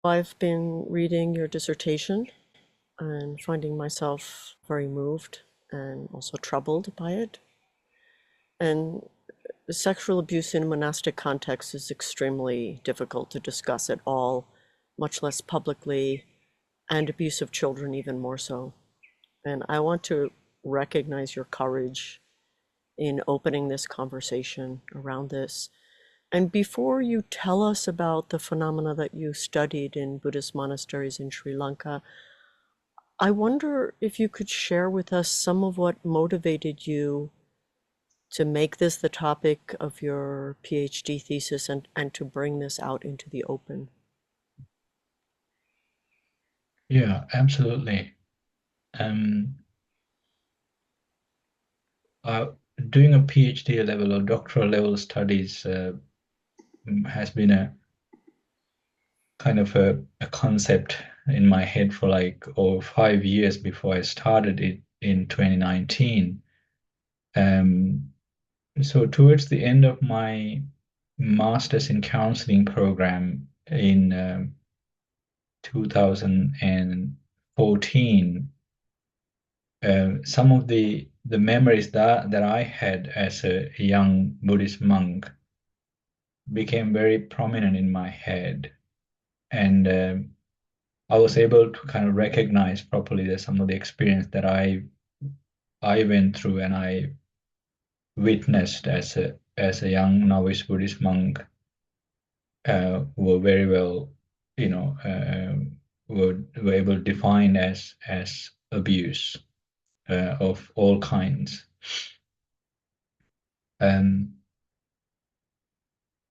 I've been reading your dissertation and finding myself very moved and also troubled by it. And sexual abuse in monastic context is extremely difficult to discuss at all, much less publicly, and abuse of children even more so. And I want to recognize your courage in opening this conversation around this. And before you tell us about the phenomena that you studied in Buddhist monasteries in Sri Lanka, I wonder if you could share with us some of what motivated you to make this the topic of your PhD thesis and to bring this out into the open. Yeah, absolutely. Um, uh, Doing a PhD level or doctoral level studies has been a kind of a concept in my head for like over 5 years before I started it in 2019. Um, so towards the end of my master's in counseling program in 2014, some of the memories that I had as a young Buddhist monk became very prominent in my head, and I was able to kind of recognize properly that some of the experience that I went through and I witnessed as a young novice Buddhist monk were very well, you know, were able to define as abuse of all kinds. Um,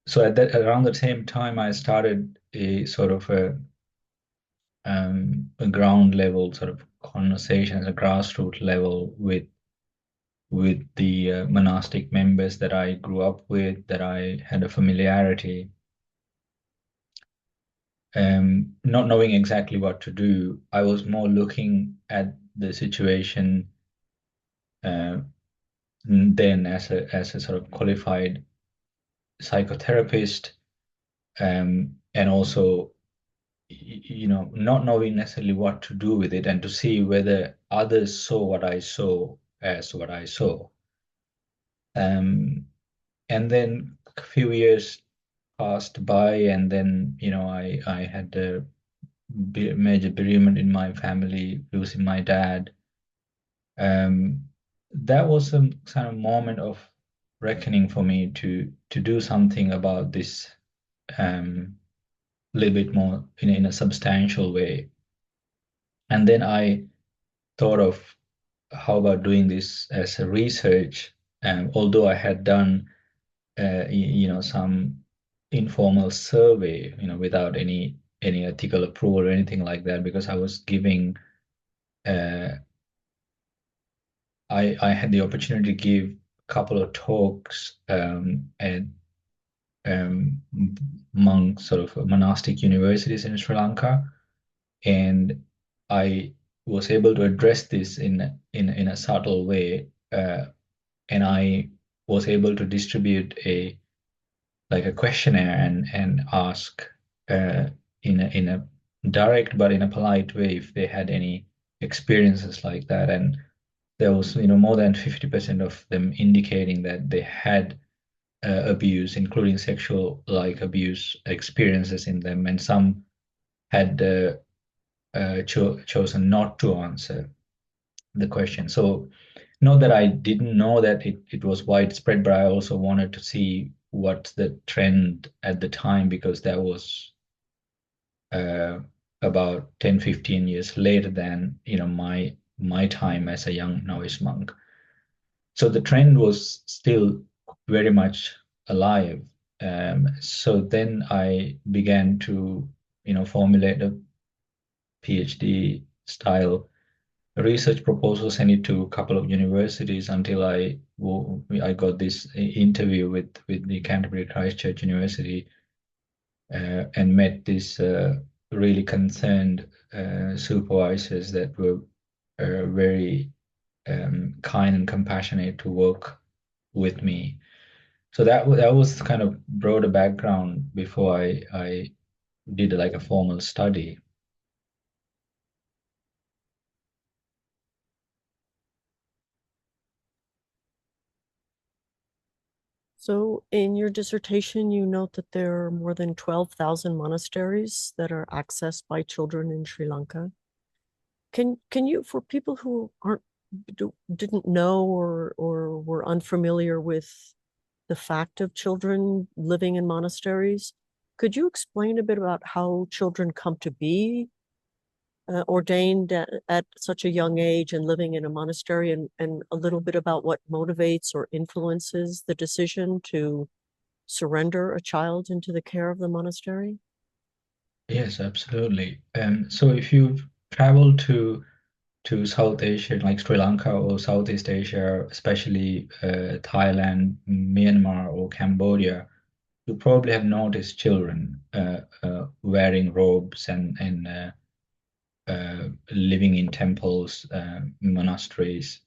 so at that around the same time, I started a sort of a ground level sort of conversation, at a grassroots level with the monastic members that I grew up with, that I had a familiarity. Not knowing exactly what to do, I was more looking at the situation uh, then as a sort of qualified psychotherapist, and also not knowing necessarily what to do with it and to see whether others saw what I saw as what I saw. And then a few years passed by, and then I had a major bereavement in my family, losing my dad. Um, that was a kind of moment of reckoning for me to do something about this, a little bit more in a substantial way. And then I thought of how about doing this as a research. Although I had done some informal survey, without any ethical approval or anything like that, because I was giving uh, I had the opportunity to give a couple of talks at um, among sort of monastic universities in Sri Lanka, and I was able to address this in a subtle way, and I was able to distribute a like a questionnaire and ask uh, in a direct but in a polite way if they had any experiences like that. And there was more than 50% of them indicating that they had abuse, including sexual like abuse experiences in them, and some had chosen not to answer the question. So not that I didn't know that it was widespread, but I also wanted to see what's the trend at the time, because that was uh, about 10, 15 years later than my time as a young novice monk. So the trend was still very much alive. So then I began to formulate a PhD style research proposal, sent it to a couple of universities until I got this interview with the Canterbury Christ Church University, and met these really concerned supervisors that were very kind and compassionate to work with me. So that was kind of broader background before I did like a formal study. So in your dissertation, you note that there are more than 12,000 monasteries that are accessed by children in Sri Lanka. Can you, for people who didn't know or were unfamiliar with the fact of children living in monasteries, could you explain a bit about how children come to be ordained at such a young age and living in a monastery, and a little bit about what motivates or influences the decision to surrender a child into the care of the monastery? Yes, absolutely. So if you've traveled to South Asia, like Sri Lanka or Southeast Asia, especially Thailand, Myanmar, or Cambodia, you probably have noticed children wearing robes and living in temples, monasteries.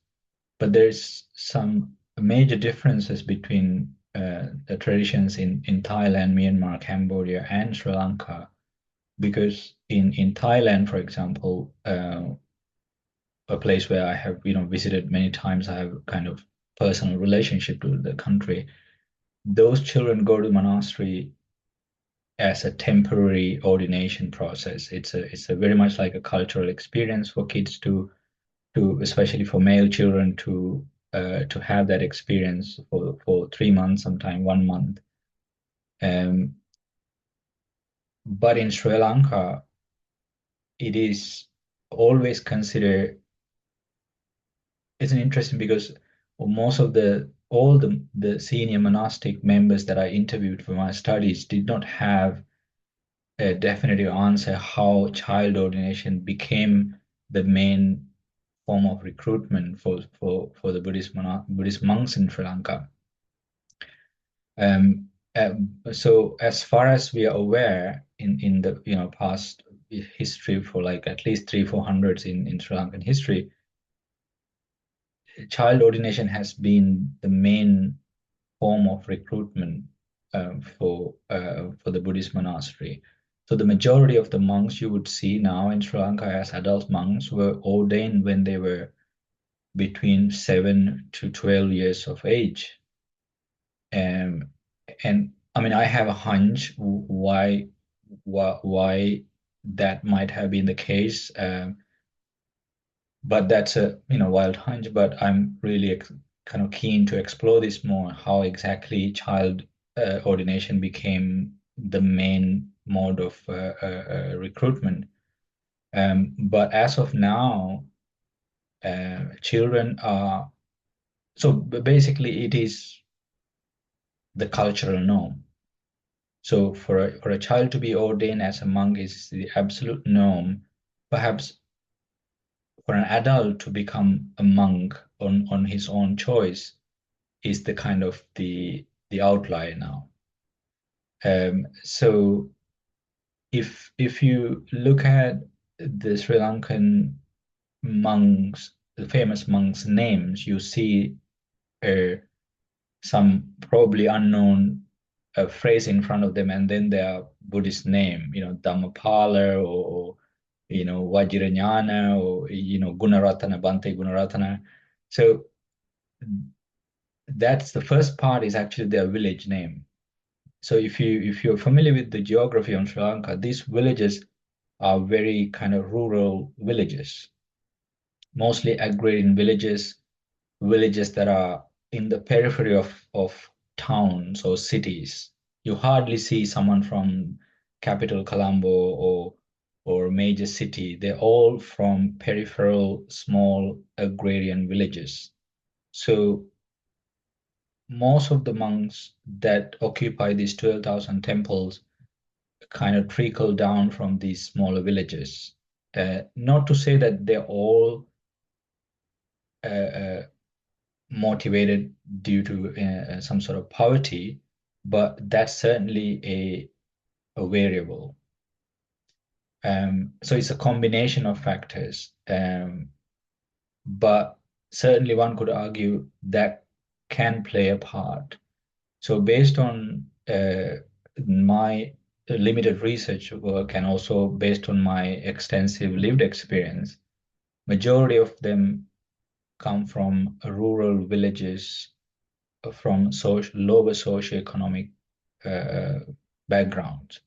But there's some major differences between the traditions in Thailand, Myanmar, Cambodia, and Sri Lanka. Because in Thailand, for example, a place where I have visited many times, I have kind of personal relationship with the country. Those children go to monastery as a temporary ordination process. It's a very much like a cultural experience for kids to especially for male children to have that experience for 3 months, sometime 1 month. Um, but in Sri Lanka, it is always considered. It's an interesting because most of the all the senior monastic members that I interviewed for my studies did not have a definitive answer how child ordination became the main form of recruitment for the Buddhist monks in Sri Lanka. Um, so as far as we are aware, in the past history for like at least 300-400 in Sri Lankan history, child ordination has been the main form of recruitment for the Buddhist monastery. So the majority of the monks you would see now in Sri Lanka as adult monks were ordained when they were between 7 to 12 years of age. Um, and I mean, I have a hunch why that might have been the case. But that's a wild hunch. But I'm really kind of keen to explore this more, how exactly child ordination became the main mode of recruitment. But as of now, children are so basically it is the cultural norm. So for a child to be ordained as a monk is the absolute norm. Perhaps for an adult to become a monk on his own choice is the kind of the outlier now. So if you look at the Sri Lankan monks, the famous monks' names, you see uh, some probably unknown phrase in front of them, and then their Buddhist name, Dhammapala or Vajiranyana or Gunaratana, Bhante Gunaratana. So that's the first part is actually their village name. So if you're familiar with the geography on Sri Lanka, these villages are very kind of rural villages, mostly agrarian villages, villages that are in the periphery of towns or cities. You hardly see someone from capital Colombo or major city. They're all from peripheral small agrarian villages. So most of the monks that occupy these 12,000 temples kind of trickle down from these smaller villages. Not to say that they're all uh, uh, motivated due to some sort of poverty, but that's certainly a variable. So it's a combination of factors. But certainly one could argue that can play a part. So based on my limited research work and also based on my extensive lived experience, majority of them come from rural villages, from lower socioeconomic uh, backgrounds.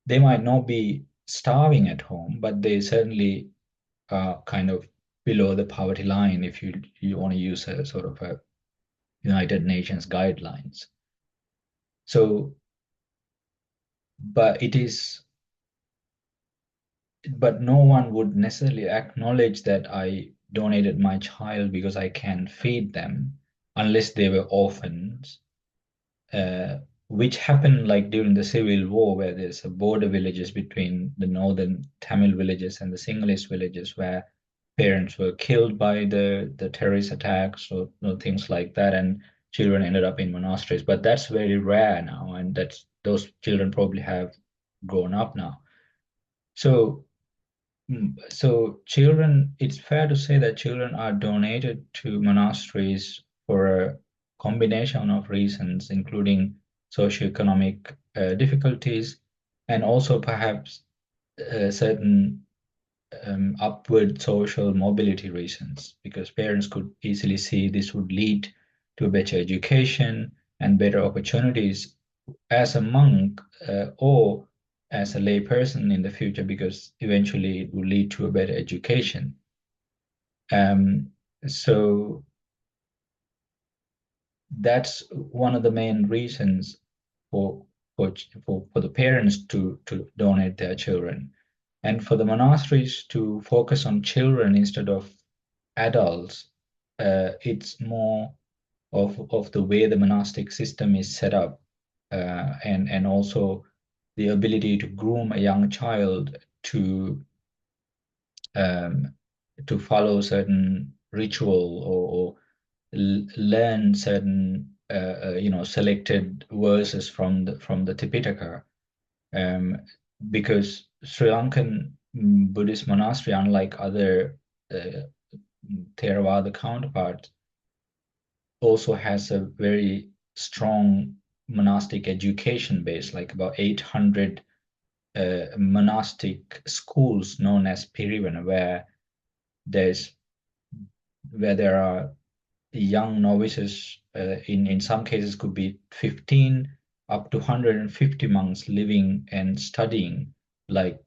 They might not be starving at home, but they certainly are kind of below the poverty line if you want to use a sort of a United Nations guidelines. So, but it is, but no one would necessarily acknowledge that I donated my child because I can feed them unless they were orphans, uh, which happened like during the Civil War, where there's a border villages between the northern Tamil villages and the Sinhalese villages, where parents were killed by the terrorist attacks or things like that, and children ended up in monasteries. But that's very rare now, and that's those children probably have grown up now. So so children, it's fair to say that children are donated to monasteries for a combination of reasons, including socioeconomic difficulties and also perhaps certain upward social mobility reasons, because parents could easily see this would lead to a better education and better opportunities as a monk or as a lay person in the future, because eventually it will lead to a better education. Um, so that's one of the main reasons for for the parents to donate their children, and for the monasteries to focus on children instead of adults. It's more of the way the monastic system is set up, and also the ability to groom a young child um, to follow certain ritual or learn certain selected verses from the Tipitaka, because Sri Lankan Buddhist monastery, unlike other uh, Theravada counterparts, also has a very strong monastic education base, like about 800 monastic schools known as Pirivana, there's where there are young novices, in some cases could be 15 up to 150 monks living and studying, like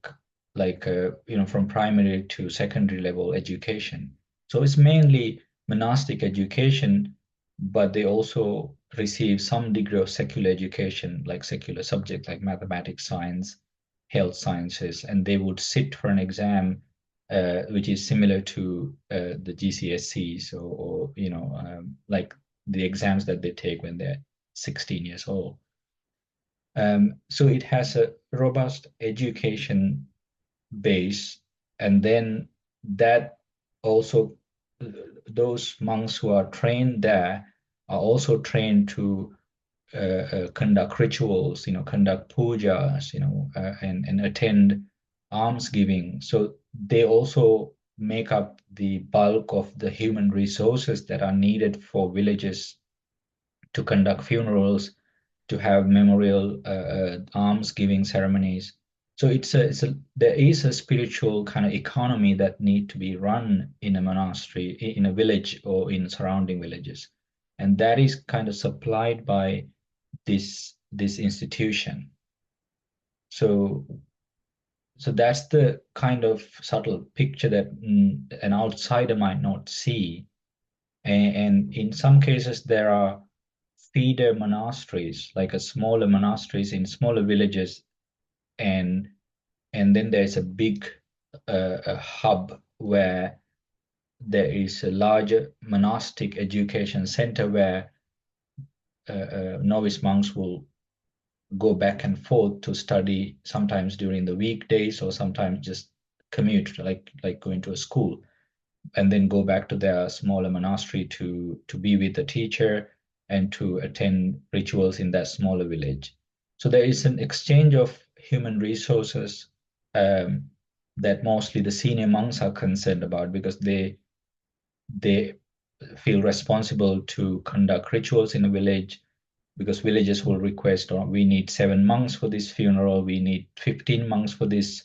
from primary to secondary level education. So it's mainly monastic education, but they also receive some degree of secular education, like secular subjects like mathematics, science, health sciences, and they would sit for an exam, which is similar to the GCSEs, or like the exams that they take when they're 16 years old. So it has a robust education base, and then that also, those monks who are trained there are also trained to conduct rituals, conduct pujas, and attend almsgiving. So they also make up the bulk of the human resources that are needed for villages to conduct funerals, to have memorial almsgiving ceremonies. So there is a spiritual kind of economy that need to be run in a monastery, in a village or in surrounding villages, and that is kind of supplied by this institution. So that's the kind of subtle picture that an outsider might not see. And in some cases, there are feeder monasteries, like a smaller monasteries in smaller villages, and then there's a big a hub where there is a larger monastic education center where novice monks will go back and forth to study, sometimes during the weekdays or sometimes just commute, like going to a school, and then go back to their smaller monastery to be with the teacher and to attend rituals in that smaller village. So there is an exchange of human resources, um, that mostly the senior monks are concerned about, because they feel responsible to conduct rituals in a village, because villagers will request, or we need 7 monks for this funeral, we need 15 monks for this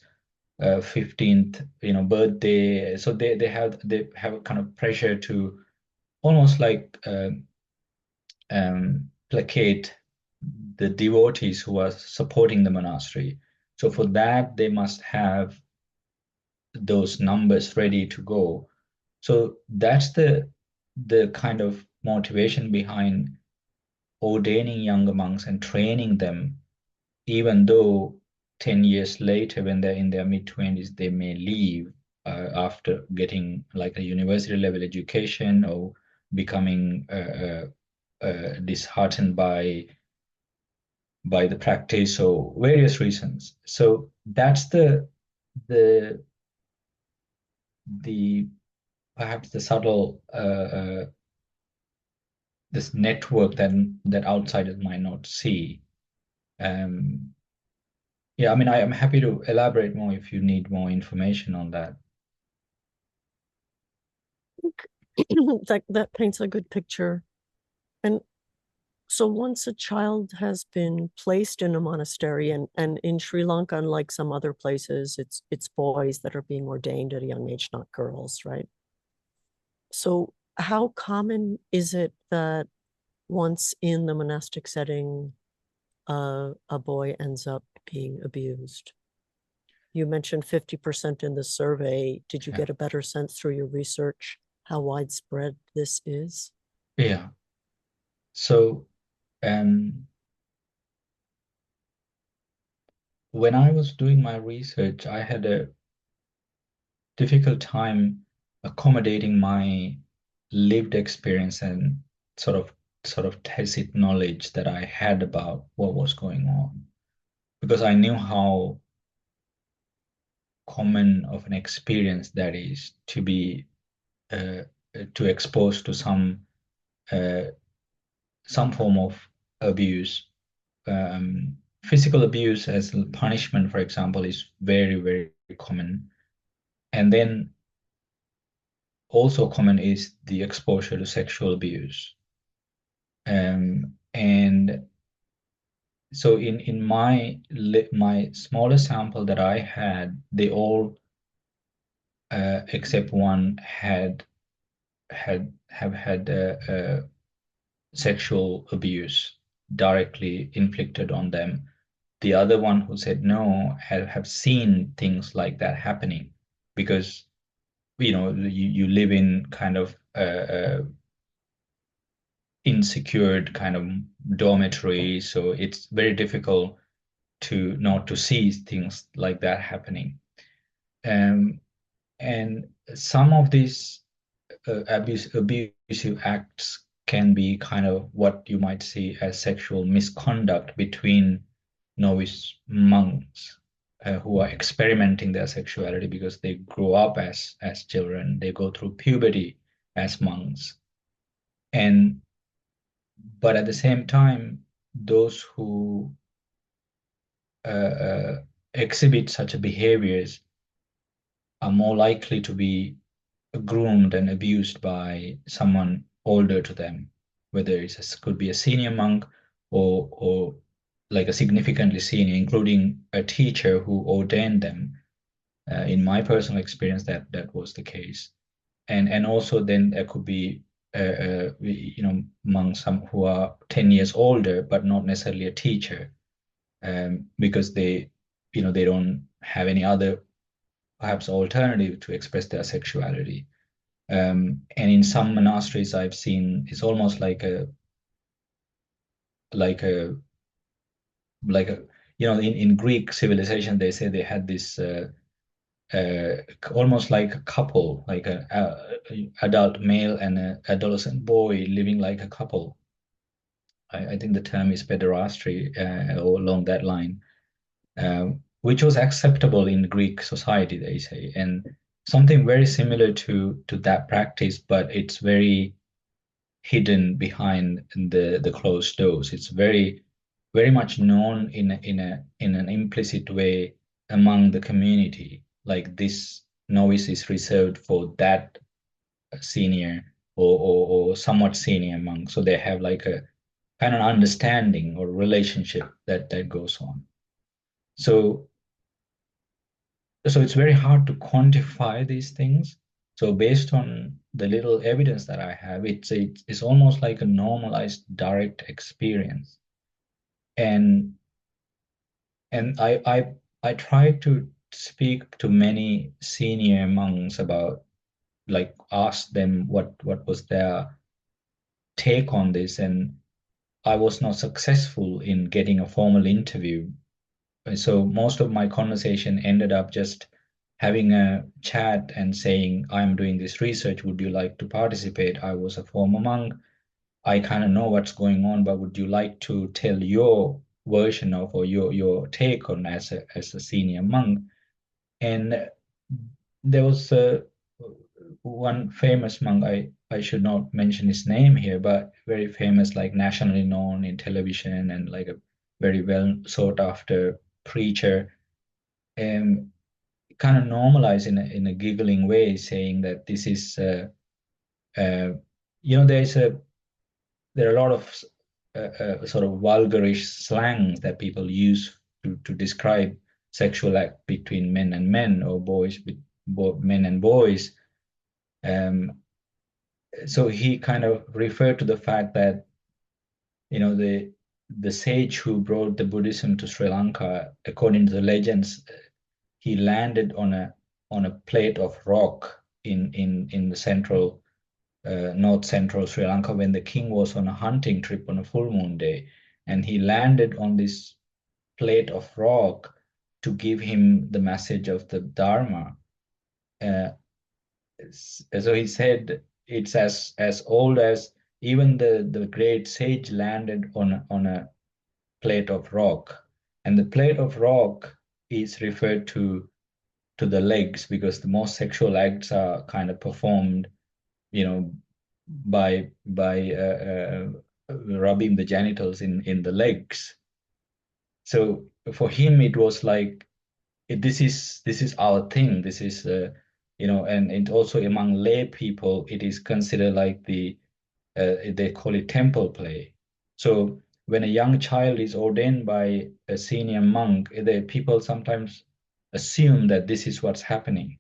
15th birthday. So they have a kind of pressure to almost like placate the devotees who are supporting the monastery. So for that, they must have those numbers ready to go. So that's the kind of motivation behind ordaining younger monks and training them, even though 10 years later, when they're in their mid-20s, they may leave after getting like a university level education, or becoming disheartened by the practice, or various reasons. So that's the the perhaps the subtle this network that outsiders might not see. Um, yeah, I mean, I am happy to elaborate more if you need more information on that. That paints a good picture. And so once a child has been placed in a monastery, and in Sri Lanka, unlike some other places, it's boys that are being ordained at a young age, not girls, right? So how common is it that once in the monastic setting, a boy ends up being abused? You mentioned 50% in the survey. Did you Yeah. get a better sense through your research how widespread this is? Yeah. So um, when I was doing my research, I had a difficult time accommodating my lived experience and sort of tacit knowledge that I had about what was going on, because I knew how common of an experience that is to be uh, to expose to uh, some form of abuse. Physical abuse as punishment, for example, is very, very common. And then also common is the exposure to sexual abuse. And so in my smaller sample that I had, they all except one have had sexual abuse directly inflicted on them. The other one who said no have seen things like that happening, because you live in kind of insecure kind of dormitory, so it's very difficult to not to see things like that happening. Um, and some of these abusive acts can be kind of what you might see as sexual misconduct between novice monks who are experimenting their sexuality, because they grow up as children, they go through puberty as monks, and but at the same time, those who exhibit such behaviors are more likely to be groomed and abused by someone older to them, whether could be a senior monk, or like a significantly senior, including a teacher who ordained them. In my personal experience, that was the case, and also then there could be monks some who are 10 years older but not necessarily a teacher, because they don't have any other perhaps alternative to express their sexuality. And in some monasteries I've seen, it's almost like a like a in Greek civilization, they say they had this uh, almost like a couple, like a adult male and an adolescent boy living like a couple. I think the term is pederasty, or along that line, which was acceptable in Greek society, they say, and something very similar to that practice, but it's very hidden behind the closed doors. It's very much known in an implicit way among the community. Like this novice is reserved for that senior or somewhat senior monk. So they have like kind of understanding or relationship that goes on. So it's very hard to quantify these things. So based on the little evidence that I have, it's almost like a normalized direct experience. And I tried to speak to many senior monks about, like, ask them what was their take on this, and I was not successful in getting a formal interview. So most of my conversation ended up just having a chat and saying, I'm doing this research, would you like to participate? I was a former monk, I kind of know what's going on, but would you like to tell your version of, or your take on, as a senior monk? And there was one famous monk, I should not mention his name here, but very famous, like nationally known in television, and like a very well sought after preacher, and kind of normalized in a giggling way, saying that this is uh, there are a lot of sort of vulgarish slangs that people use to describe sexual act between men and men, or boys with men and boys. Um, so he kind of referred to the fact that, the sage who brought the Buddhism to Sri Lanka, according to the legends, he landed on a plate of rock in the central north central Sri Lanka when the king was on a hunting trip on a full moon day, and he landed on this plate of rock to give him the message of the dharma. Uh, so he said it's as old as even the great sage landed on a plate of rock, and the plate of rock is referred to the legs, because the most sexual acts are kind of performed, by rubbing the genitals in the legs. So for him, it was like, this is our thing. This is and it also among lay people, it is considered like they call it temple play. So when a young child is ordained by a senior monk, the people sometimes assume that this is what's happening.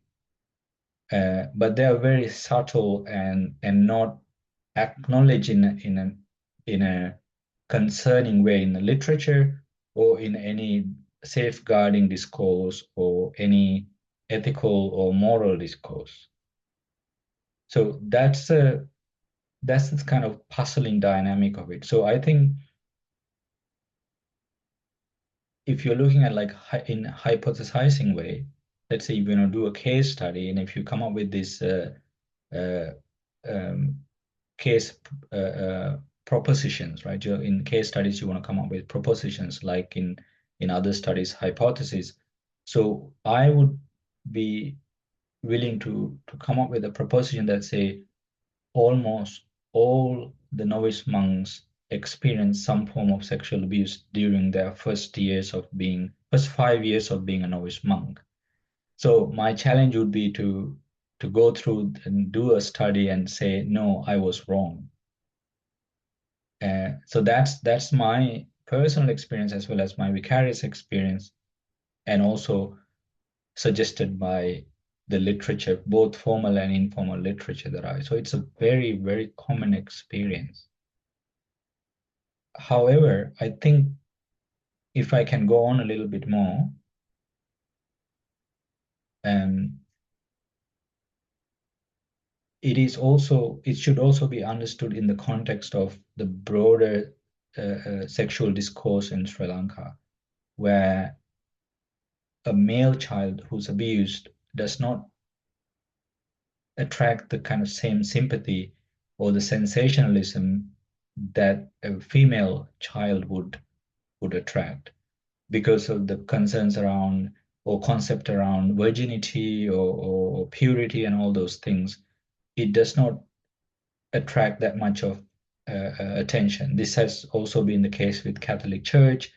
But they are very subtle and not acknowledged in a concerning way in the literature, or in any safeguarding discourse, or any ethical or moral discourse. So that's the kind of puzzling dynamic of it. So I think if you're looking at, like, in hypothesizing way, let's say you're going to do a case study, and if you come up with this uh, um, case propositions, right? In case studies, you want to come up with propositions, like in other studies, hypotheses. So I would be willing to come up with a proposition that say almost all the novice monks experience some form of sexual abuse during their first 5 years of being a novice monk. So my challenge would be to go through and do a study and say, no, I was wrong. So that's my personal experience, as well as my vicarious experience, and also suggested by the literature, both formal and informal literature that I. So it's a very, very common experience. However, I think if I can go on a little bit more, um, it should also be understood in the context of the broader sexual discourse in Sri Lanka, where a male child who's abused does not attract the kind of same sympathy or the sensationalism that a female child would attract, because of the concerns around, or concept around, virginity or purity and all those things. It does not attract that much of attention. This has also been the case with Catholic Church,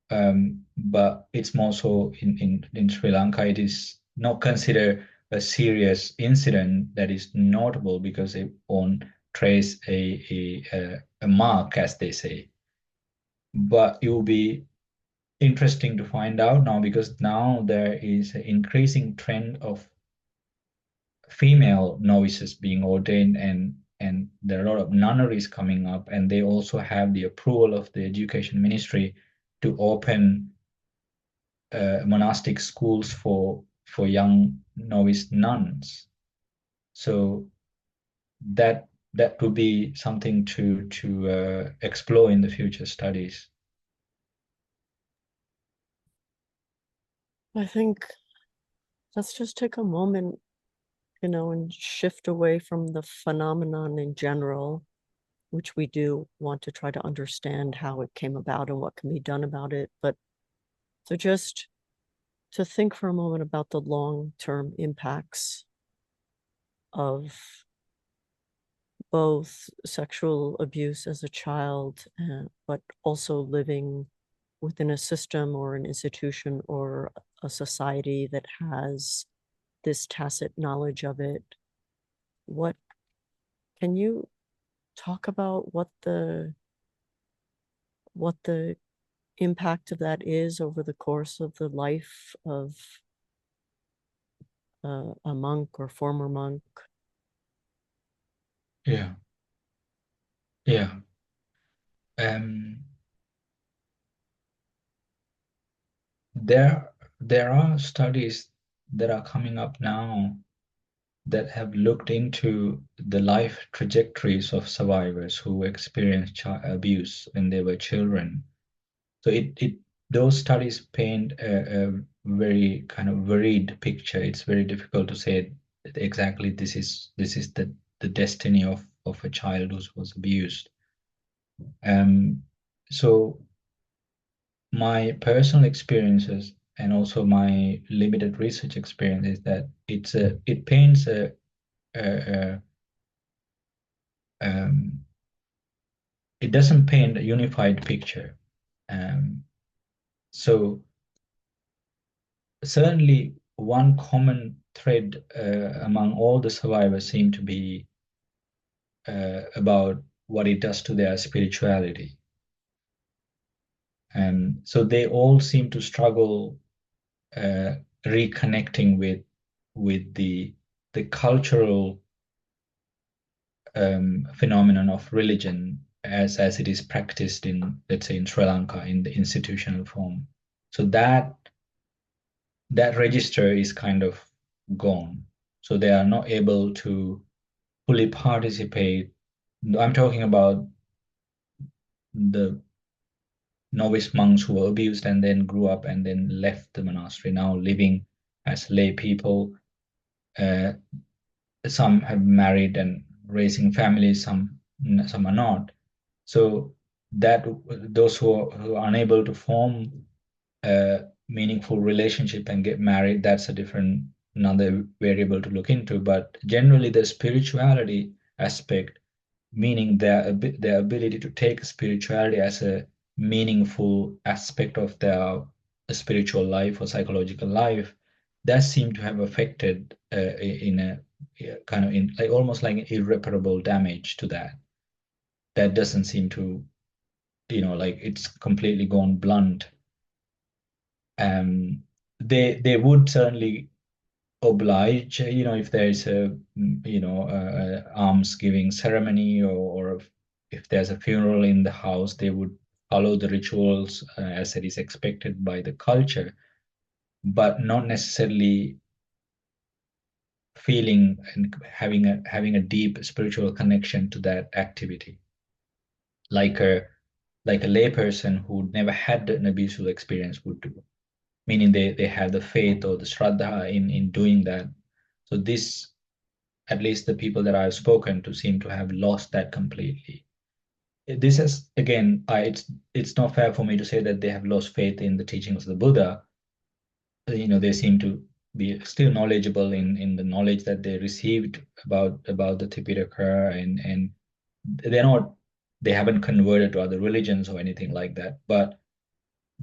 but it's more so in Sri Lanka. It is not considered a serious incident that is notable, because it won't trace a mark, as they say. but it will be interesting to find out now, because now there is an increasing trend of female novices being ordained, and there are a lot of nunneries coming up, and they also have the approval of the education ministry to open monastic schools for young novice nuns. So that could be something to explore in the future studies. I think let's just take a moment, and shift away from the phenomenon in general, which we do want to try to understand how it came about and what can be done about it. But to just to think for a moment about the long-term impacts of both sexual abuse as a child, but also living within a system or an institution or a society that has this tacit knowledge of it. What can you talk about what the impact of that is over the course of the life of a monk or former monk? Yeah, yeah. Um, there there are studies that are coming up now that have looked into the life trajectories of survivors who experienced child abuse when they were children. So it those studies paint a very kind of varied picture. It's very difficult to say exactly this is the destiny of a child who was abused. So my personal experiences and also my limited research experience is that it paints a um, it doesn't paint a unified picture. Um, so certainly one common thread among all the survivors seem to be about what it does to their spirituality. And so they all seem to struggle reconnecting with the cultural phenomenon of religion as it is practiced in, let's say, in Sri Lanka in the institutional form. So that register is kind of gone. So they are not able to fully participate. I'm talking about the novice monks who were abused and then grew up and then left the monastery, now living as lay people. Uh, some have married and raising families, some are not. So that those who are unable to form a meaningful relationship and get married, that's a different another variable to look into. But generally, the spirituality aspect, meaning their ability to take spirituality as a meaningful aspect of their spiritual life or psychological life, that seemed to have affected in a kind of in like almost like irreparable damage to that. That doesn't seem to, like it's completely gone blunt. um, they would certainly oblige, if there is a alms giving ceremony, or if there's a funeral in the house, they would follow the rituals as it is expected by the culture, but not necessarily feeling and having a deep spiritual connection to that activity, like a layperson who never had an abusive experience would do, meaning they have the faith or the shraddha in doing that. So this, at least the people that I've spoken to, seem to have lost that completely. This is again, it's not fair for me to say that they have lost faith in the teachings of the Buddha. They seem to be still knowledgeable in the knowledge that they received about the Tipitaka, and they're not they haven't converted to other religions or anything like that, but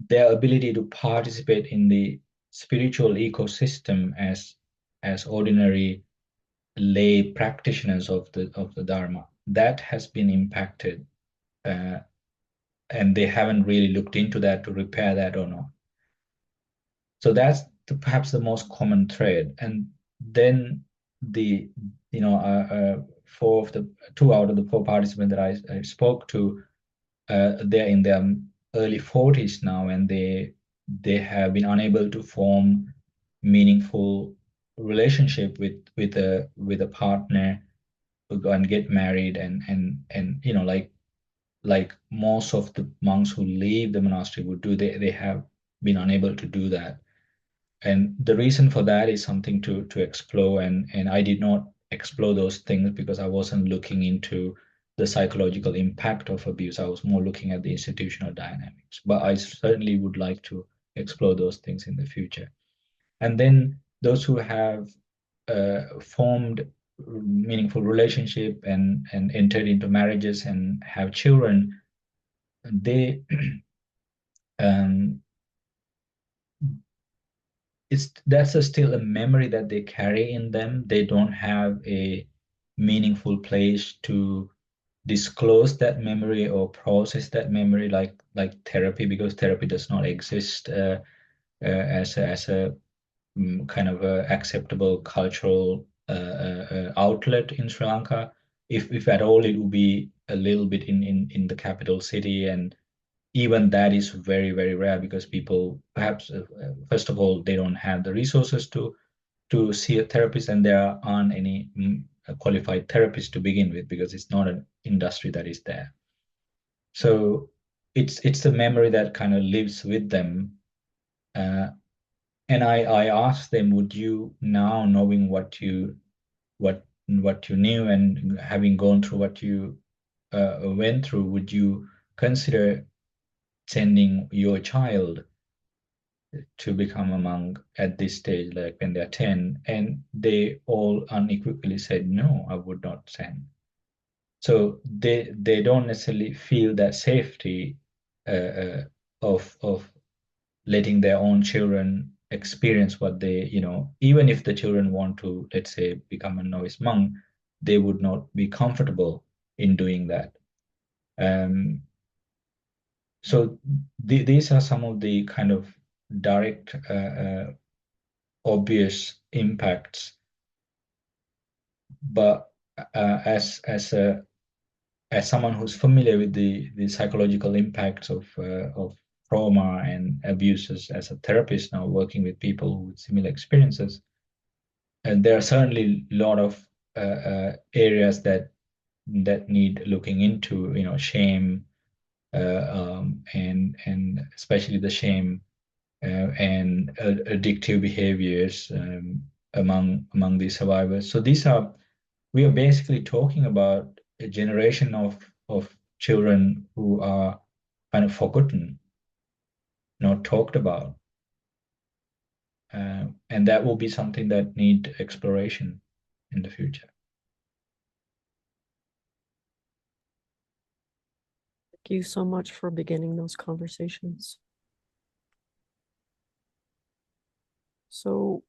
their ability to participate in the spiritual ecosystem as ordinary lay practitioners of the dharma, that has been impacted uh, and they haven't really looked into that to repair that or not. So that's perhaps the most common thread. And then the, two out of the four participants that I spoke to, they're in their early 40s now, and they have been unable to form meaningful relationship with a partner, who go and get married, and like most of the monks who leave the monastery would do, they have been unable to do that. And the reason for that is something to explore, and I did not explore those things because I wasn't looking into the psychological impact of abuse. I was more looking at the institutional dynamics, but I certainly would like to explore those things in the future. And then those who have formed meaningful relationship and entered into marriages and have children, they um, that's still a memory that they carry in them. They don't have a meaningful place to disclose that memory or process that memory, like therapy, because therapy does not exist as a kind of a acceptable cultural outlet in Sri Lanka. If at all, it would be a little bit in the capital city, and even that is very, very rare because people perhaps, first of all, they don't have the resources to see a therapist, and there aren't any qualified therapists to begin with because it's not an industry that is there. So it's the memory that kind of lives with them. And I asked them, would you, now knowing what you knew and having gone through what you went through, would you consider sending your child to become a monk at this stage, like when they're 10? And they all unequivocally said, no, I would not send. So they don't necessarily feel that safety of letting their own children experience what they, even if the children want to, let's say, become a novice monk, they would not be comfortable in doing that. So these are some of the kind of direct, obvious impacts. But as someone who's familiar with the psychological impacts of trauma and abuses as a therapist now working with people with similar experiences, and there are certainly a lot of areas that need looking into, shame, and especially the shame and addictive behaviors among these survivors. So we are basically talking about a generation of children who are kind of forgotten, not talked about, and that will be something that need exploration in the future. Thank you so much for beginning those conversations. So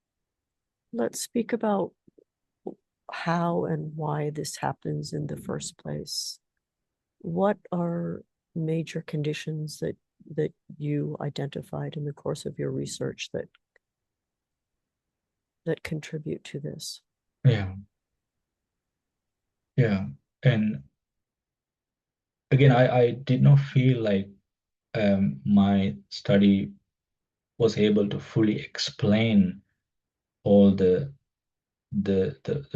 let's speak about how and why this happens in the first place. What are major conditions that you identified in the course of your research that contribute to this? Yeah. And again, I did not feel like my study was able to fully explain all the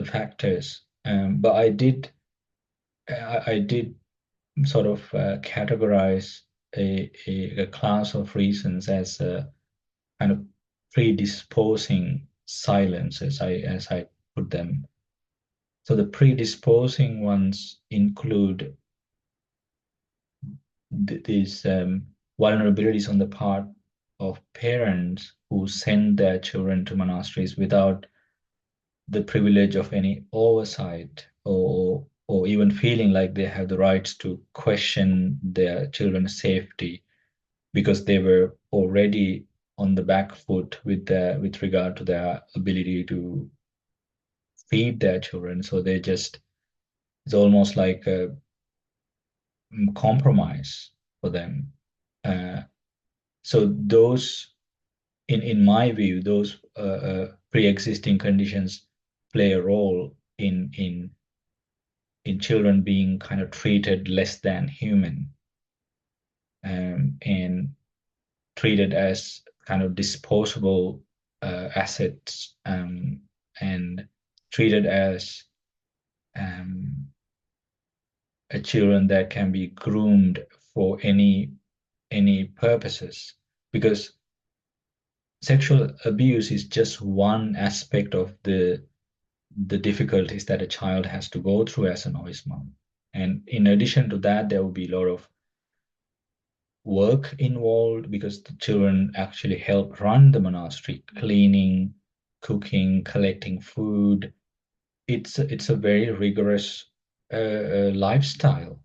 factors, but I did sort of categorize a class of reasons as a kind of predisposing silence, as I put them. So the predisposing ones include these vulnerabilities on the part of parents who send their children to monasteries without the privilege of any oversight, or even feeling like they have the rights to question their children's safety because they were already on the back foot with regard to their ability to feed their children. So it's almost like a compromise for them. So those, in my view, those pre-existing conditions play a role in children being kind of treated less than human, and treated as kind of disposable assets, and treated as a children that can be groomed for any purposes, because sexual abuse is just one aspect of the difficulties that a child has to go through as a novice monk. And in addition to that, there will be a lot of work involved, because the children actually help run the monastery, cleaning, cooking, collecting food. It's a very rigorous lifestyle.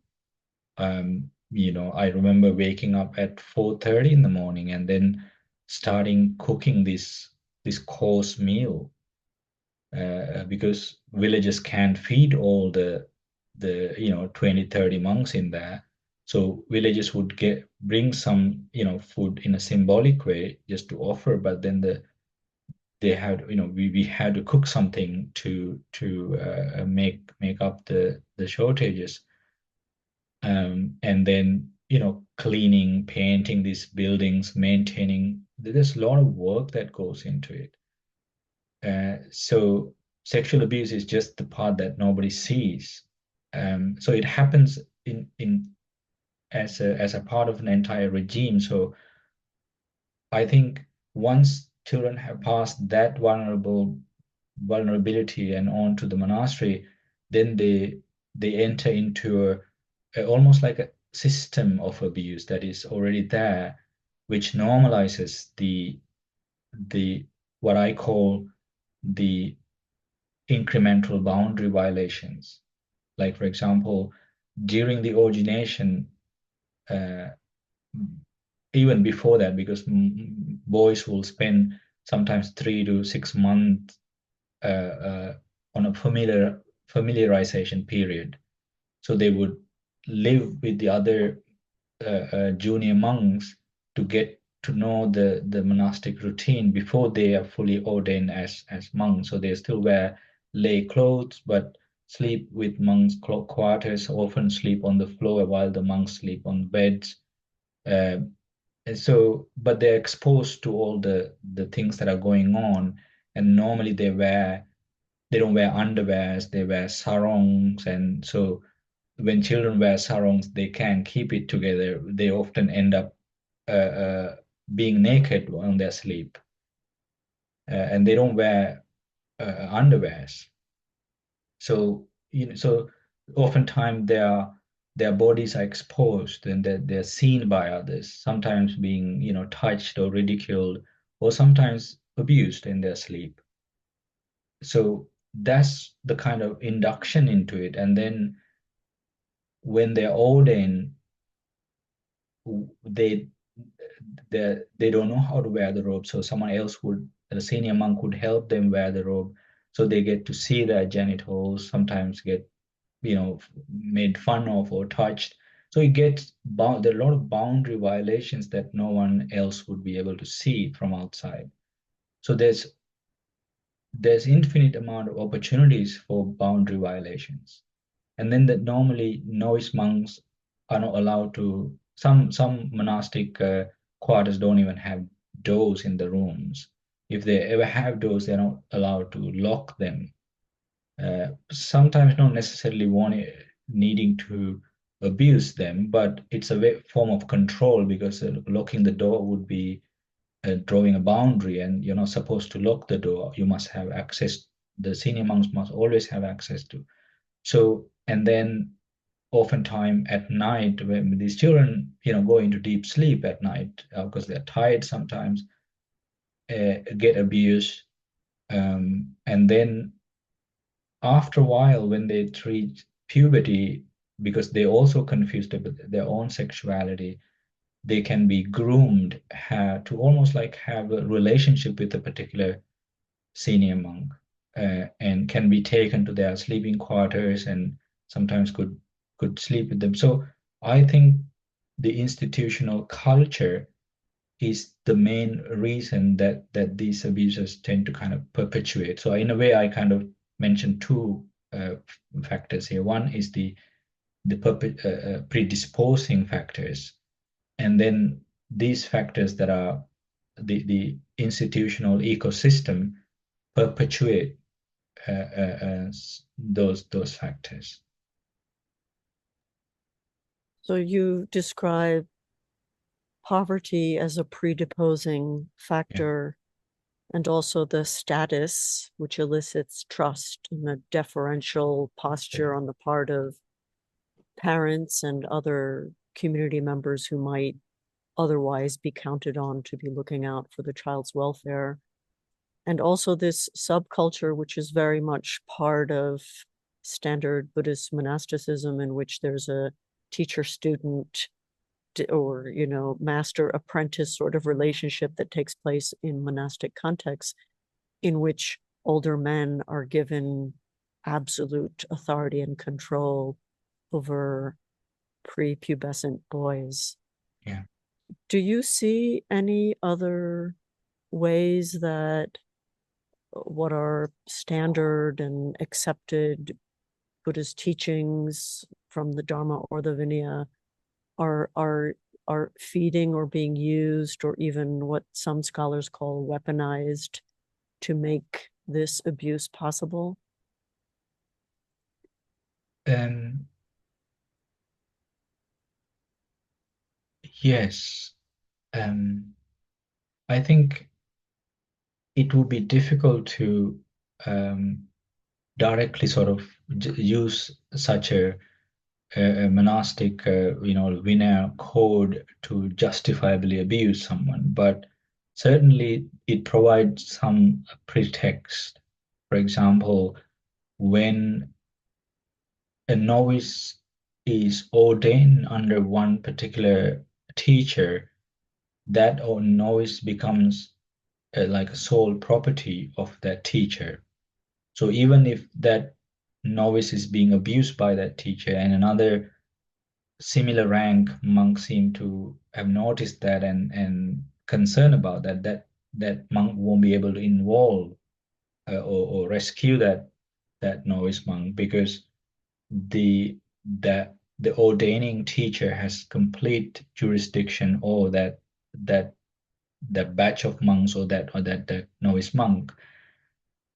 I remember waking up at 4:30 in the morning and then starting cooking this course meal, because villages can't feed all the 20, 30 monks in there. So villages would bring some food in a symbolic way just to offer, but then they had we had to cook something to make up the shortages, and then cleaning, painting these buildings, maintaining. There's a lot of work that goes into it. So sexual abuse is just the part that nobody sees. So it happens in as a part of an entire regime. So I think once children have passed that vulnerability and on to the monastery, then they enter into almost like a system of abuse that is already there, which normalizes the what I call the incremental boundary violations. Like, for example, during the ordination, uh, even before that, because boys will spend sometimes 3 to 6 months on a familiarization period. So they would live with the other junior monks to get to know the monastic routine before they are fully ordained as monks. So they still wear lay clothes, but sleep with monks' quarters, often sleep on the floor while the monks sleep on beds. Uh, and so, but they're exposed to all the things that are going on, and normally they don't wear underwears, they wear sarongs, and so when children wear sarongs, they can keep it together. They often end up being naked on their sleep, and they don't wear underwears. So so oftentimes their bodies are exposed and they're seen by others, sometimes being touched or ridiculed, or sometimes abused in their sleep. So that's the kind of induction into it, and then when they're ordained, they they don't know how to wear the robe, so someone else would, a senior monk would help them wear the robe, so they get to see their genitals, sometimes get made fun of or touched. So it gets there are a lot of boundary violations that no one else would be able to see from outside. So there's infinite amount of opportunities for boundary violations. And then that normally novice monks are not allowed to. Some monastic quarters don't even have doors in the rooms. If they ever have doors, they're not allowed to lock them. Sometimes not necessarily needing to abuse them, but it's a form of control, because locking the door would be drawing a boundary, and you're not supposed to lock the door. You must have access. The senior monks must always have access to. So, and then oftentimes at night, when these children, go into deep sleep at night because they're tired sometimes, get abused, and then after a while, when they reach puberty, because they also confused about their own sexuality, they can be groomed to almost like have a relationship with a particular senior monk, and can be taken to their sleeping quarters and sometimes could sleep with them. So I think the institutional culture is the main reason that these abuses tend to kind of perpetuate. So in a way, I kind of mentioned two factors here. One is the predisposing factors, and then these factors that are the institutional ecosystem perpetuate those factors. So you describe poverty as a predisposing factor, and also the status, which elicits trust and a deferential posture on the part of parents and other community members who might otherwise be counted on to be looking out for the child's welfare. And also this subculture, which is very much part of standard Buddhist monasticism, in which there's a teacher-student or, you know, master-apprentice sort of relationship that takes place in monastic contexts, in which older men are given absolute authority and control over prepubescent boys. Yeah. Do you see any other ways that what are standard and accepted Buddhist teachings from the Dharma or the Vinaya are feeding or being used, or even what some scholars call weaponized, to make this abuse possible? Yes. I think it would be difficult to directly sort of use such a monastic, Vinaya code to justifiably abuse someone, but certainly it provides some pretext. For example, when a novice is ordained under one particular teacher, that novice becomes like a sole property of that teacher. So even if that novice is being abused by that teacher and another similar rank monk seem to have noticed that and concerned about that monk won't be able to involve or rescue that novice monk, because the the ordaining teacher has complete jurisdiction over that that batch of monks, or that novice monk.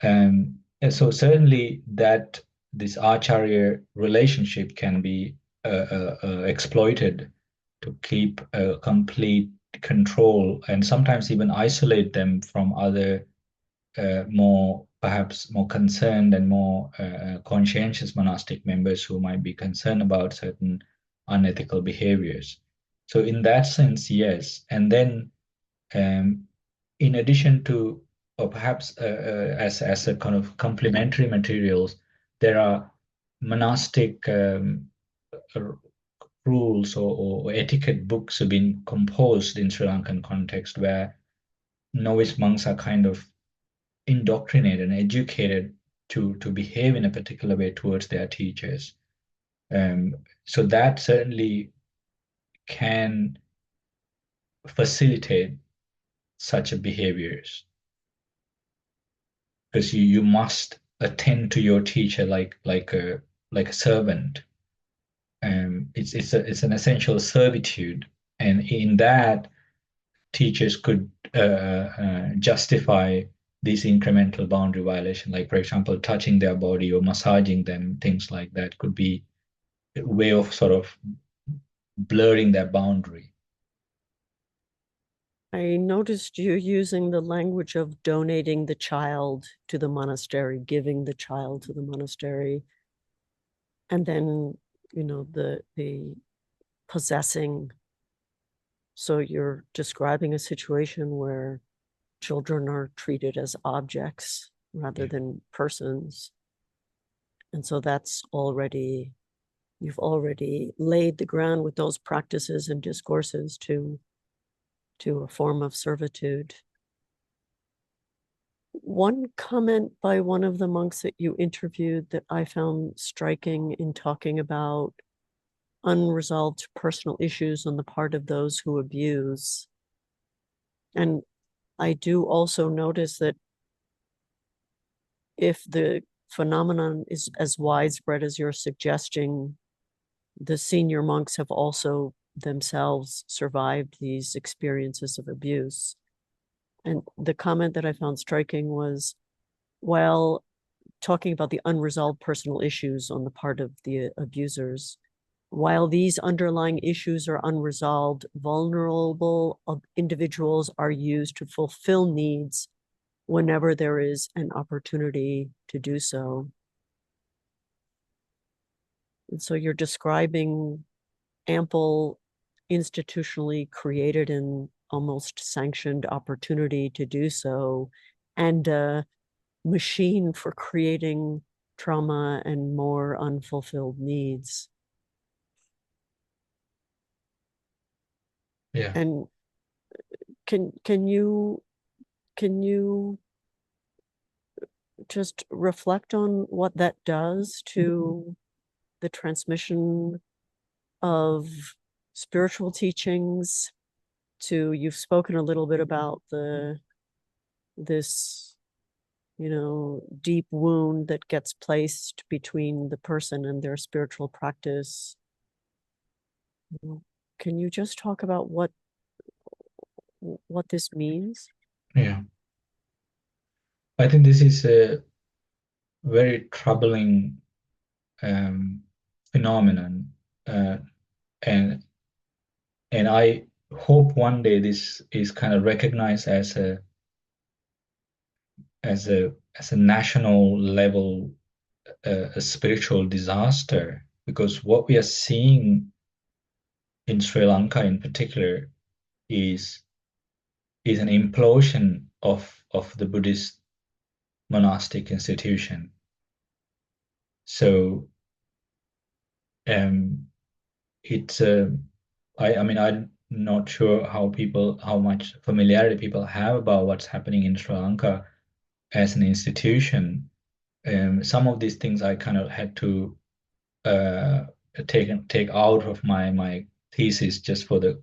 And so certainly that this acharya relationship can be exploited to keep a complete control and sometimes even isolate them from other more perhaps more concerned and more conscientious monastic members who might be concerned about certain unethical behaviors. So in that sense, yes. And then in addition to, or perhaps as a kind of complementary materials, there are monastic rules or etiquette books have been composed in Sri Lankan context, where novice monks are kind of indoctrinated and educated to behave in a particular way towards their teachers. So that certainly can facilitate such a behaviors, because you must attend to your teacher like a servant. It's an essential servitude, and in that teachers could justify these incremental boundary violation, like for example touching their body or massaging them, things like that could be a way of sort of blurring that boundary. I noticed you using the language of donating the child to the monastery, giving the child to the monastery, and then, you know, the possessing. So you're describing a situation where children are treated as objects rather than persons. And so that's already, you've already laid the ground with those practices and discourses to a form of servitude. One comment by one of the monks that you interviewed that I found striking in talking about unresolved personal issues on the part of those who abuse. And I do also notice that if the phenomenon is as widespread as you're suggesting, the senior monks have also themselves survived these experiences of abuse. And the comment that I found striking was, while talking about the unresolved personal issues on the part of the abusers, while these underlying issues are unresolved, vulnerable individuals are used to fulfill needs whenever there is an opportunity to do so. And so you're describing ample institutionally created and almost sanctioned opportunity to do so, and a machine for creating trauma and more unfulfilled needs. Yeah. And can you just reflect on what that does to the transmission of spiritual teachings? To, you've spoken a little bit about this, deep wound that gets placed between the person and their spiritual practice. Can you just talk about what this means? Yeah. I think this is a very troubling phenomenon, uh, and I hope one day this is kind of recognized as a national level a spiritual disaster, because what we are seeing in Sri Lanka in particular is an implosion of the Buddhist monastic institution. So it's I mean, I'm not sure how much familiarity people have about what's happening in Sri Lanka as an institution. Some of these things I kind of had to uh, take out of my thesis just for the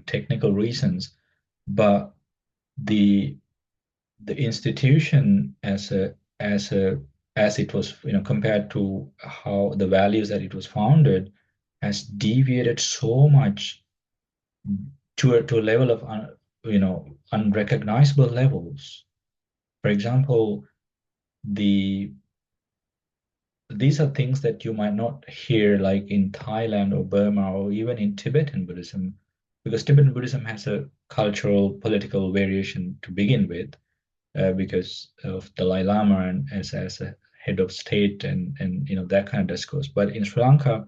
technical reasons. But the institution as a as it was, compared to how the values that it was founded, has deviated so much to a level of unrecognizable levels. For example, the these are things that you might not hear like in Thailand or Burma or even in Tibetan Buddhism, because Tibetan Buddhism has a cultural political variation to begin with, because of Dalai Lama and as a head of state and that kind of discourse. But in Sri Lanka,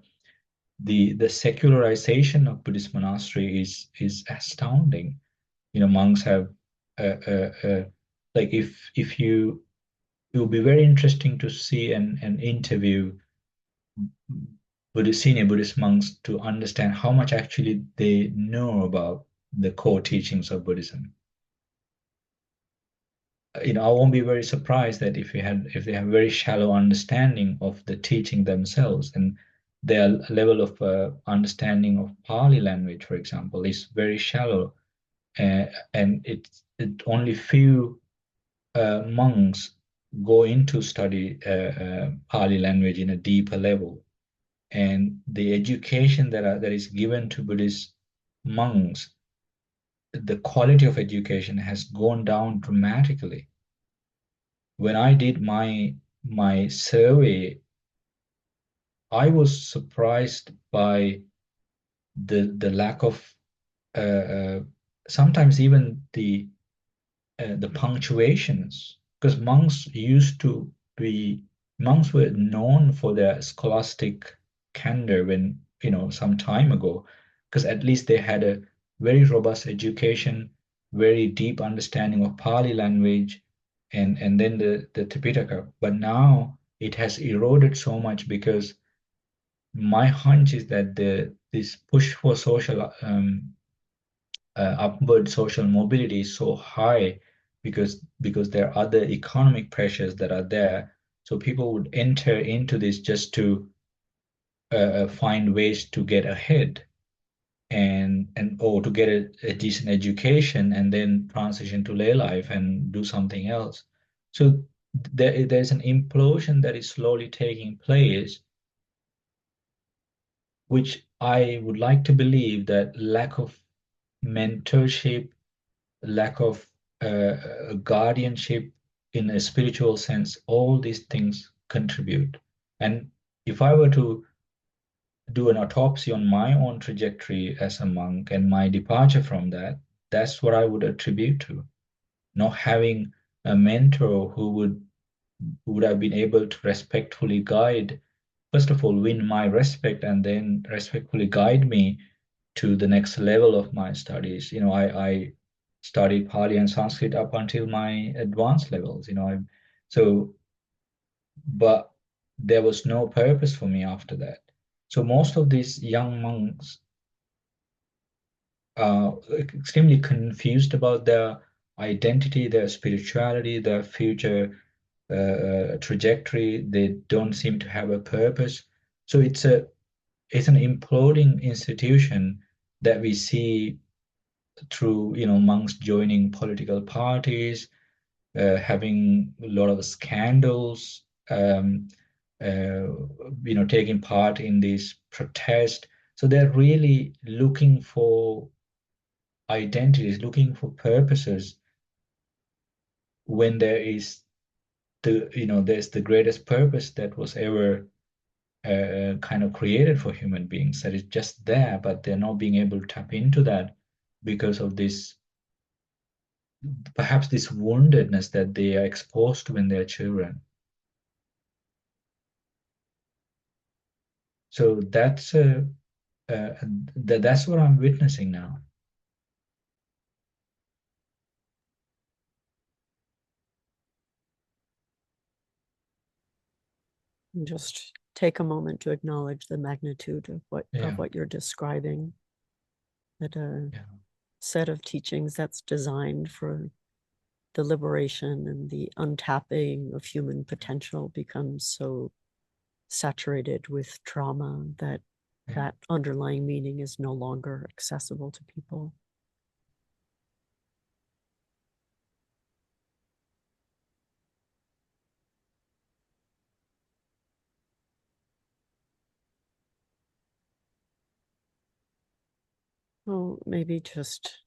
the secularization of Buddhist monastery is astounding. Monks have like if you it will be very interesting to see and interview senior Buddhist monks to understand how much actually they know about the core teachings of Buddhism. I won't be very surprised that if they have very shallow understanding of the teaching themselves, and their level of understanding of Pali language, for example, is very shallow, and it only few monks go into study Pali language in a deeper level, and the education that is given to Buddhist monks, the quality of education has gone down dramatically. When I did my survey, I was surprised by the lack of sometimes even the punctuations, because monks were known for their scholastic candor when some time ago, because at least they had a very robust education, very deep understanding of Pali language, and then the Tipitaka. But now it has eroded so much, because my hunch is that this push for social upward social mobility is so high, because there are other economic pressures that are there. So people would enter into this just to find ways to get ahead and or to get a decent education and then transition to lay life and do something else. So there's an implosion that is slowly taking place, which I would like to believe that lack of mentorship, lack of guardianship in a spiritual sense, all these things contribute. And if I were to do an autopsy on my own trajectory as a monk and my departure from that, that's what I would attribute to. Not having a mentor who would have been able to respectfully guide, first of all, win my respect and then respectfully guide me to the next level of my studies. I studied Pali and Sanskrit up until my advanced levels, so, but there was no purpose for me after that. So most of these young monks are extremely confused about their identity, their spirituality, their future trajectory. They don't seem to have a purpose. So it's an imploding institution that we see through monks joining political parties, having a lot of scandals, taking part in these protests. So they're really looking for identities, looking for purposes when there's the greatest purpose that was ever kind of created for human beings, that is just there, but they're not being able to tap into that because of this, perhaps this woundedness that they are exposed to when they're children. So that's what I'm witnessing now. And just take a moment to acknowledge the magnitude of Yeah, what you're describing. That a yeah, set of teachings that's designed for the liberation and the untapping of human potential becomes so saturated with trauma that yeah, that underlying meaning is no longer accessible to people. Well, maybe just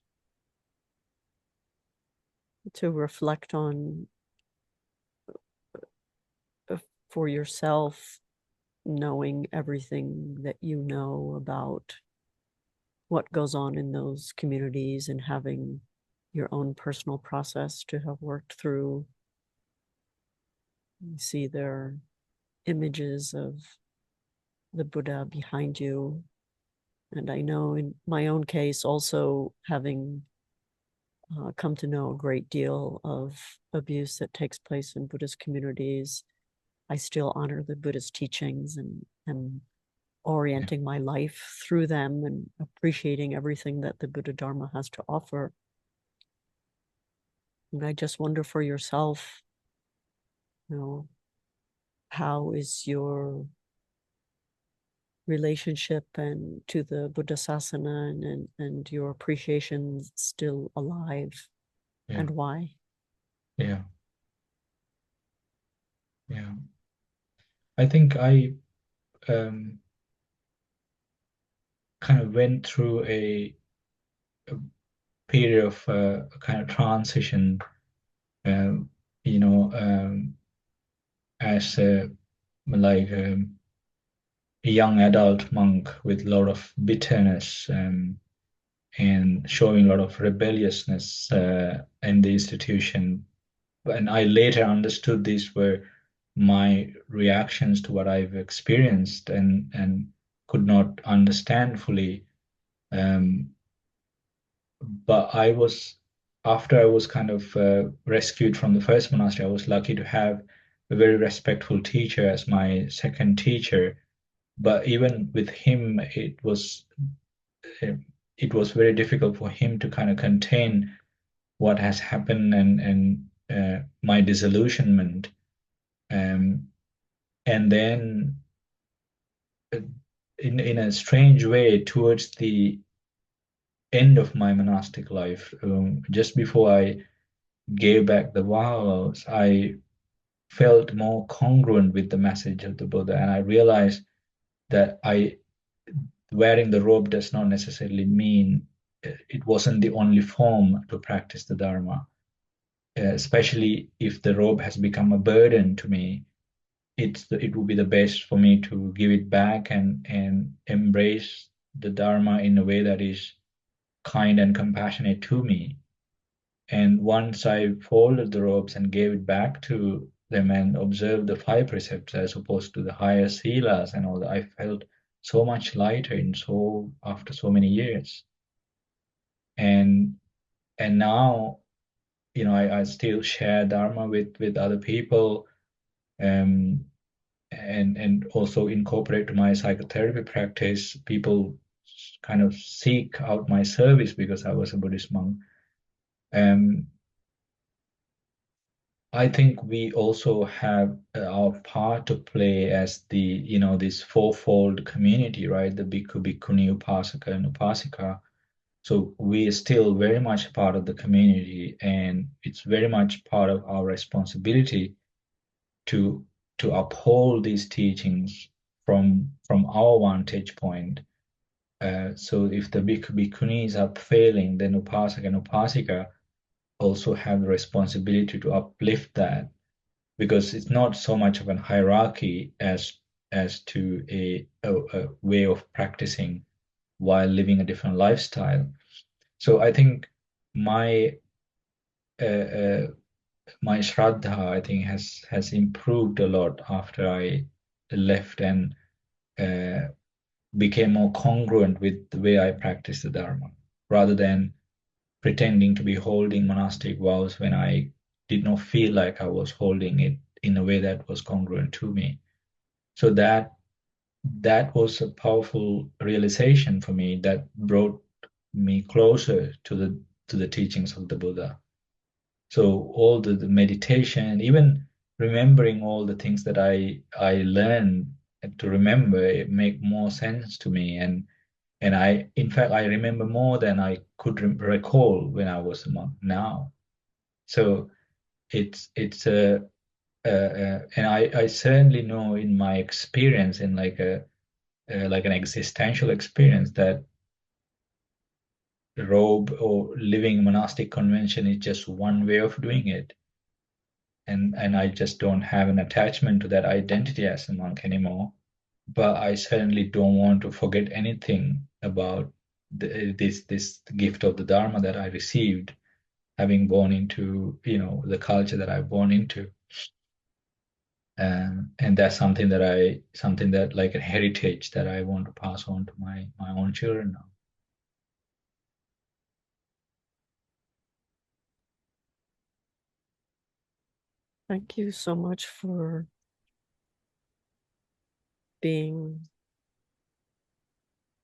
to reflect on for yourself, knowing everything that you know about what goes on in those communities and having your own personal process to have worked through. You see their images of the Buddha behind you. And I know in my own case, also having come to know a great deal of abuse that takes place in Buddhist communities, I still honor the Buddhist teachings and yeah, orienting my life through them and appreciating everything that the Buddha Dharma has to offer. And I just wonder for yourself, you know, how is your relationship and to the Buddha Sasana and your appreciation still alive, yeah, and why? yeah, yeah. I think I um, kind of went through a period of kind of transition, um, you know, as like a young adult monk with a lot of bitterness, and showing a lot of rebelliousness in the institution. And I later understood these were my reactions to what I've experienced and could not understand fully. Um, but after I was kind of rescued from the first monastery, I was lucky to have a very respectful teacher as my second teacher. But even with him, it was very difficult for him to kind of contain what has happened and my disillusionment. Um, and then in a strange way towards the end of my monastic life, just before I gave back the vows, I felt more congruent with the message of the Buddha, and I realized that I wearing the robe does not necessarily mean it wasn't the only form to practice the Dharma. Especially if the robe has become a burden to me, it would be the best for me to give it back and embrace the Dharma in a way that is kind and compassionate to me. And once I folded the robes and gave it back to them and observed the five precepts as opposed to the higher silas and all that, I felt so much lighter in so after so many years. And now, I still share Dharma with other people, um, and also incorporate to my psychotherapy practice. People kind of seek out my service because I was a Buddhist monk. Um, I think we also have our part to play as this fourfold community, right? The bhikkhu, bhikkhuni, upasaka, and upasika. So we are still very much part of the community, and it's very much part of our responsibility to uphold these teachings from our vantage point. So if the bhikkhu, bhikkhunis are failing, then upasaka and upasika also have the responsibility to uplift that, because it's not so much of an hierarchy as to a way of practicing while living a different lifestyle. So I think my uh, uh, my shraddha, I think, has improved a lot after I left and uh, became more congruent with the way I practice the Dharma, rather than pretending to be holding monastic vows when I did not feel like I was holding it in a way that was congruent to me. So that was a powerful realization for me that brought me closer to the teachings of the Buddha. So all the meditation, even remembering all the things that I learned to remember, it make more sense to me. And in fact, I remember more than I could recall when I was a monk now. So it's and I certainly know in my experience, in like an existential experience, that robe or living monastic convention is just one way of doing it. And I just don't have an attachment to that identity as a monk anymore. But I certainly don't want to forget anything about this gift of the Dharma that I received, having born into the culture that I've born into. And that's something that like a heritage that I want to pass on to my own children now. Thank you so much for being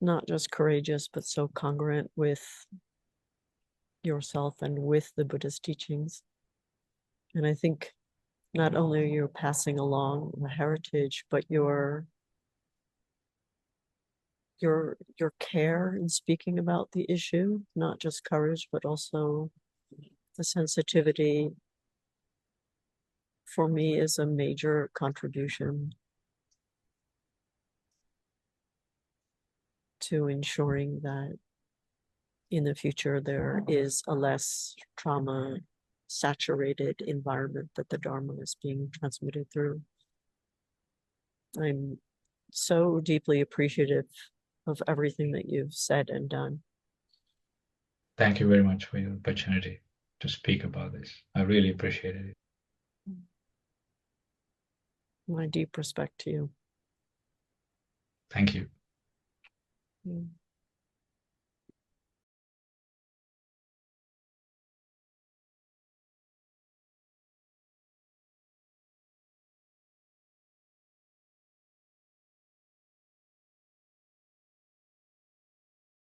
not just courageous, but so congruent with yourself and with the Buddhist teachings. And I think not only are you passing along the heritage, but your care in speaking about the issue, not just courage, but also the sensitivity, for me, is a major contribution to ensuring that in the future there is a less trauma saturated environment that the Dharma is being transmitted through. I'm so deeply appreciative of everything that you've said and done. Thank you very much for your opportunity to speak about this. I really appreciate it. My deep respect to you. Thank you. Mm.